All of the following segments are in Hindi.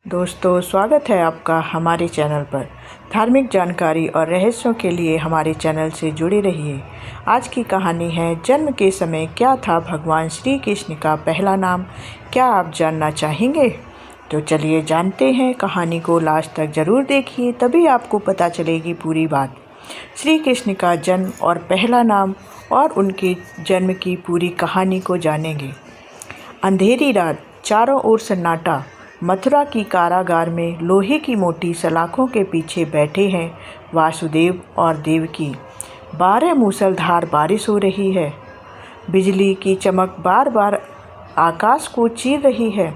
दोस्तों, स्वागत है आपका हमारे चैनल पर। धार्मिक जानकारी और रहस्यों के लिए हमारे चैनल से जुड़े रहिए। आज की कहानी है जन्म के समय क्या था भगवान श्री कृष्ण का पहला नाम। क्या आप जानना चाहेंगे? तो चलिए जानते हैं। कहानी को लास्ट तक ज़रूर देखिए, तभी आपको पता चलेगी पूरी बात। श्री कृष्ण का जन्म और पहला नाम और उनके जन्म की पूरी कहानी को जानेंगे। अंधेरी रात, चारों ओर सन्नाटा। मथुरा की कारागार में लोहे की मोटी सलाखों के पीछे बैठे हैं वासुदेव और देवकी। 12 मूसलधार बारिश हो रही है। बिजली की चमक बार बार आकाश को चीर रही है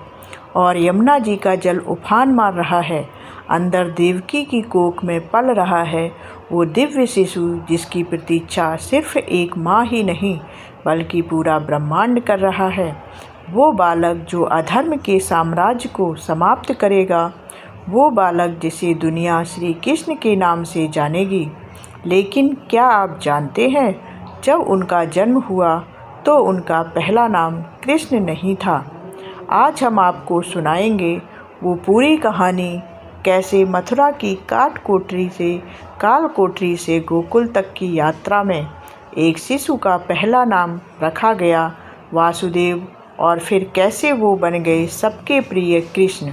और यमुना जी का जल उफान मार रहा है। अंदर देवकी की कोख में पल रहा है वो दिव्य शिशु, जिसकी प्रतीक्षा सिर्फ एक माँ ही नहीं बल्कि पूरा ब्रह्मांड कर रहा है। वो बालक जो अधर्म के साम्राज्य को समाप्त करेगा, वो बालक जिसे दुनिया श्री कृष्ण के नाम से जानेगी। लेकिन क्या आप जानते हैं, जब उनका जन्म हुआ तो उनका पहला नाम कृष्ण नहीं था। आज हम आपको सुनाएंगे वो पूरी कहानी, कैसे मथुरा की काल कोठरी से गोकुल तक की यात्रा में एक शिशु का पहला नाम रखा गया वासुदेव, और फिर कैसे वो बन गए सबके प्रिय कृष्ण।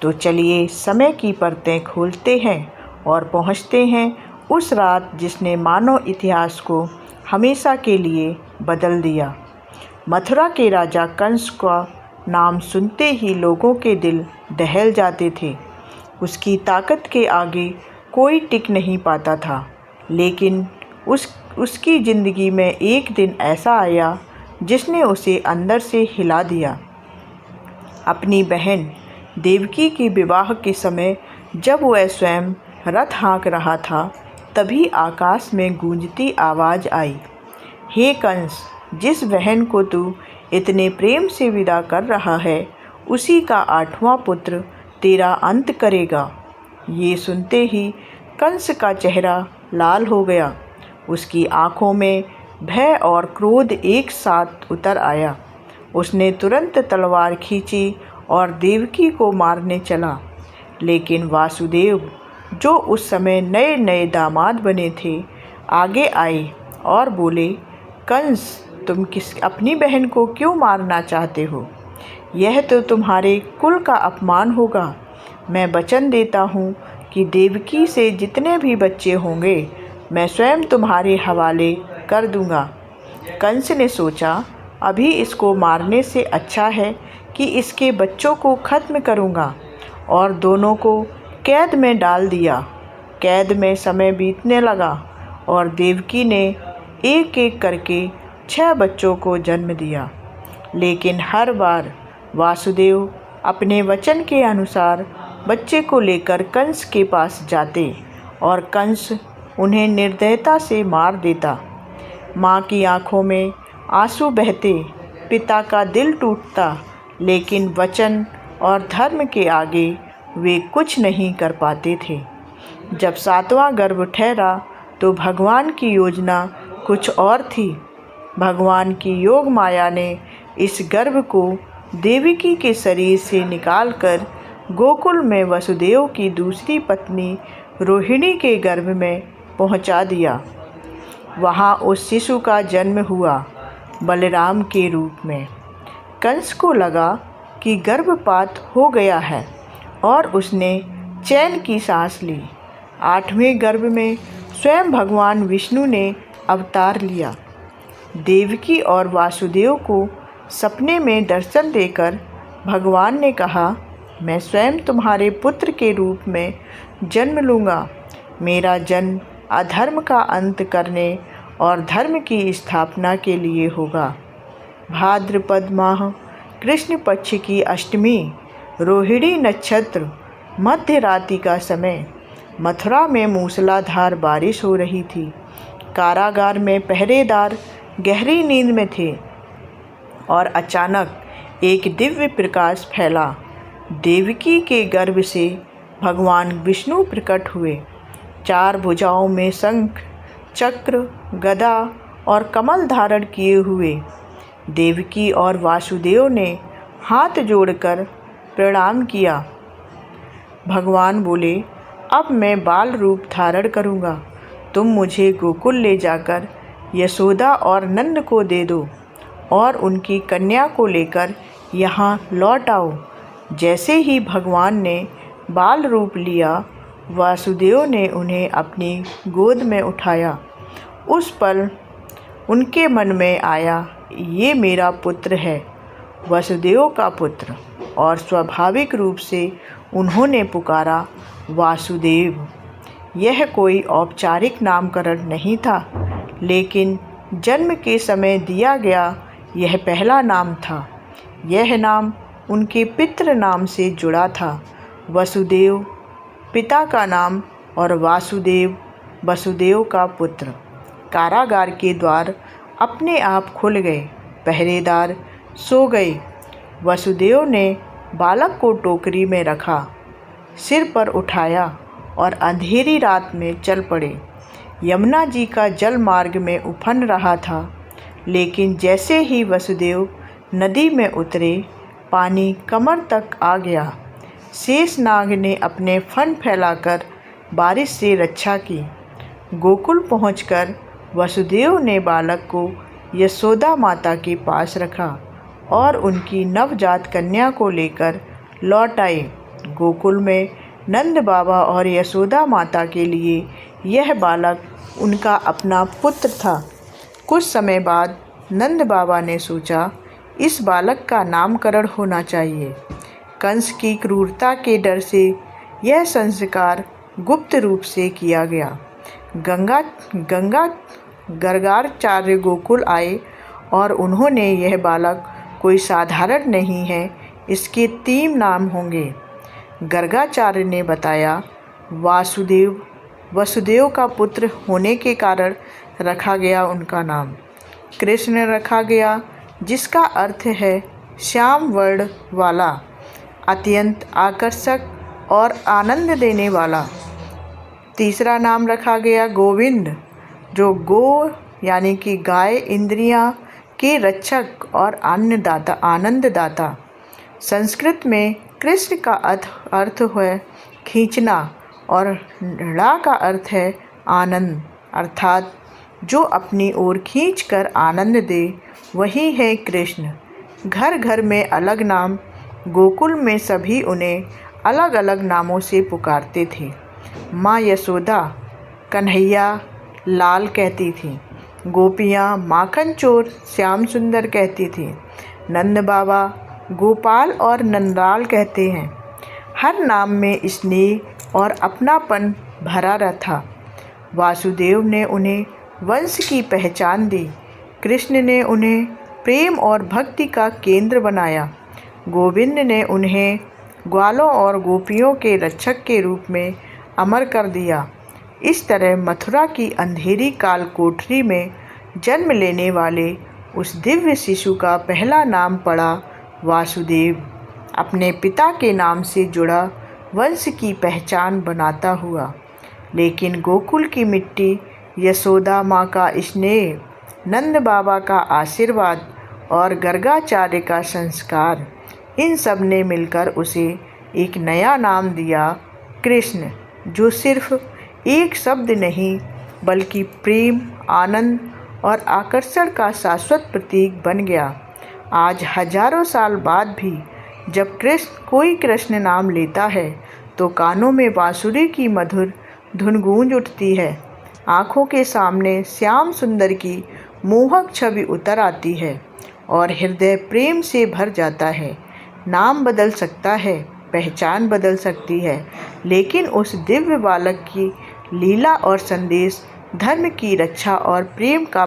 तो चलिए समय की परतें खोलते हैं और पहुंचते हैं उस रात जिसने मानव इतिहास को हमेशा के लिए बदल दिया। मथुरा के राजा कंस का नाम सुनते ही लोगों के दिल दहल जाते थे। उसकी ताकत के आगे कोई टिक नहीं पाता था। लेकिन उसकी ज़िंदगी में एक दिन ऐसा आया जिसने उसे अंदर से हिला दिया। अपनी बहन देवकी के विवाह के समय जब वह स्वयं रथ हाँक रहा था, तभी आकाश में गूंजती आवाज़ आई, हे कंस, जिस बहन को तू इतने प्रेम से विदा कर रहा है, उसी का 8वां पुत्र तेरा अंत करेगा। ये सुनते ही कंस का चेहरा लाल हो गया। उसकी आँखों में भय और क्रोध एक साथ उतर आया। उसने तुरंत तलवार खींची और देवकी को मारने चला। लेकिन वासुदेव, जो उस समय नए नए दामाद बने थे, आगे आए और बोले, कंस, तुम अपनी बहन को क्यों मारना चाहते हो? यह तो तुम्हारे कुल का अपमान होगा। मैं वचन देता हूँ कि देवकी से जितने भी बच्चे होंगे, मैं स्वयं तुम्हारे हवाले कर दूंगा। कंस ने सोचा, अभी इसको मारने से अच्छा है कि इसके बच्चों को खत्म करूंगा, और दोनों को कैद में डाल दिया। कैद में समय बीतने लगा और देवकी ने एक एक करके 6 बच्चों को जन्म दिया। लेकिन हर बार वासुदेव अपने वचन के अनुसार बच्चे को लेकर कंस के पास जाते और कंस उन्हें निर्दयता से मार देता। माँ की आँखों में आंसू बहते, पिता का दिल टूटता, लेकिन वचन और धर्म के आगे वे कुछ नहीं कर पाते थे। जब 7वां गर्भ ठहरा तो भगवान की योजना कुछ और थी। भगवान की योग माया ने इस गर्भ को देवकी के शरीर से निकालकर गोकुल में वसुदेव की दूसरी पत्नी रोहिणी के गर्भ में पहुंचा दिया। वहाँ उस शिशु का जन्म हुआ, बलराम के रूप में। कंस को लगा कि गर्भपात हो गया है और उसने चैन की सांस ली। 8वें गर्भ में स्वयं भगवान विष्णु ने अवतार लिया। देवकी और वासुदेव को सपने में दर्शन देकर भगवान ने कहा, मैं स्वयं तुम्हारे पुत्र के रूप में जन्म लूँगा। मेरा जन्म अधर्म का अंत करने और धर्म की स्थापना के लिए होगा। भाद्रपद माह, कृष्ण पक्ष की अष्टमी, रोहिणी नक्षत्र, मध्य रात्रि का समय। मथुरा में मूसलाधार बारिश हो रही थी। कारागार में पहरेदार गहरी नींद में थे और अचानक एक दिव्य प्रकाश फैला। देवकी के गर्भ से भगवान विष्णु प्रकट हुए। 4 भुजाओं में शंख, चक्र, गदा और कमल धारण किए हुए। देवकी और वासुदेव ने हाथ जोड़कर प्रणाम किया। भगवान बोले, अब मैं बाल रूप धारण करूँगा, तुम मुझे गोकुल ले जाकर यशोदा और नंद को दे दो और उनकी कन्या को लेकर यहाँ लौट आओ। जैसे ही भगवान ने बाल रूप लिया, वासुदेव ने उन्हें अपनी गोद में उठाया। उस पल उनके मन में आया, ये मेरा पुत्र है, वसुदेव का पुत्र, और स्वाभाविक रूप से उन्होंने पुकारा, वासुदेव। यह कोई औपचारिक नामकरण नहीं था, लेकिन जन्म के समय दिया गया यह पहला नाम था। यह नाम उनके पितृ नाम से जुड़ा था। वसुदेव पिता का नाम और वासुदेव वसुदेव का पुत्र। कारागार के द्वार अपने आप खुल गए, पहरेदार सो गए। वसुदेव ने बालक को टोकरी में रखा, सिर पर उठाया और अंधेरी रात में चल पड़े। यमुना जी का जल मार्ग में उफन रहा था, लेकिन जैसे ही वसुदेव नदी में उतरे, पानी कमर तक आ गया। शेषनाग ने अपने फन फैलाकर बारिश से रक्षा की। गोकुल पहुंचकर वसुदेव ने बालक को यशोदा माता के पास रखा और उनकी नवजात कन्या को लेकर लौट आए। गोकुल में नंद बाबा और यशोदा माता के लिए यह बालक उनका अपना पुत्र था। कुछ समय बाद नंद बाबा ने सोचा, इस बालक का नामकरण होना चाहिए। कंस की क्रूरता के डर से यह संस्कार गुप्त रूप से किया गया। गर्गाचार्य गोकुल आए और उन्होंने यह बालक कोई साधारण नहीं है, इसके 3 नाम होंगे। गर्गाचार्य ने बताया, वासुदेव वसुदेव का पुत्र होने के कारण रखा गया उनका नाम। कृष्ण रखा गया, जिसका अर्थ है श्याम वर्ण वाला, अत्यंत आकर्षक और आनंद देने वाला। तीसरा नाम रखा गया गोविंद, जो गो यानी कि गाय, इंद्रियां के रक्षक और आनंददाता। संस्कृत में कृष्ण का अर्थ है खींचना और णा का अर्थ है आनंद, अर्थात जो अपनी ओर खींचकर आनंद दे, वही है कृष्ण। घर घर में अलग नाम। गोकुल में सभी उन्हें अलग अलग नामों से पुकारते थे। माँ यशोदा कन्हैया लाल कहती थी। गोपियाँ माखन चोर श्याम सुंदर कहती थी। नंद बाबा गोपाल और नंदलाल कहते हैं। हर नाम में स्नेह और अपनापन भरा था। वासुदेव ने उन्हें वंश की पहचान दी। कृष्ण ने उन्हें प्रेम और भक्ति का केंद्र बनाया। गोविंद ने उन्हें ग्वालों और गोपियों के रक्षक के रूप में अमर कर दिया। इस तरह मथुरा की अंधेरी काल कोठरी में जन्म लेने वाले उस दिव्य शिशु का पहला नाम पड़ा वासुदेव, अपने पिता के नाम से जुड़ा वंश की पहचान बनाता हुआ। लेकिन गोकुल की मिट्टी, यशोदा माँ का स्नेह, नंद बाबा का आशीर्वाद और गर्गाचार्य का संस्कार, इन सब ने मिलकर उसे एक नया नाम दिया, कृष्ण, जो सिर्फ एक शब्द नहीं बल्कि प्रेम, आनंद और आकर्षण का शाश्वत प्रतीक बन गया। आज हजारों साल बाद भी जब कोई कृष्ण नाम लेता है तो कानों में बांसुरी की मधुर धुन गूंज उठती है। आँखों के सामने श्याम सुंदर की मोहक छवि उतर आती है और हृदय प्रेम से भर जाता है। नाम बदल सकता है, पहचान बदल सकती है, लेकिन उस दिव्य बालक की लीला और संदेश धर्म की रक्षा और प्रेम का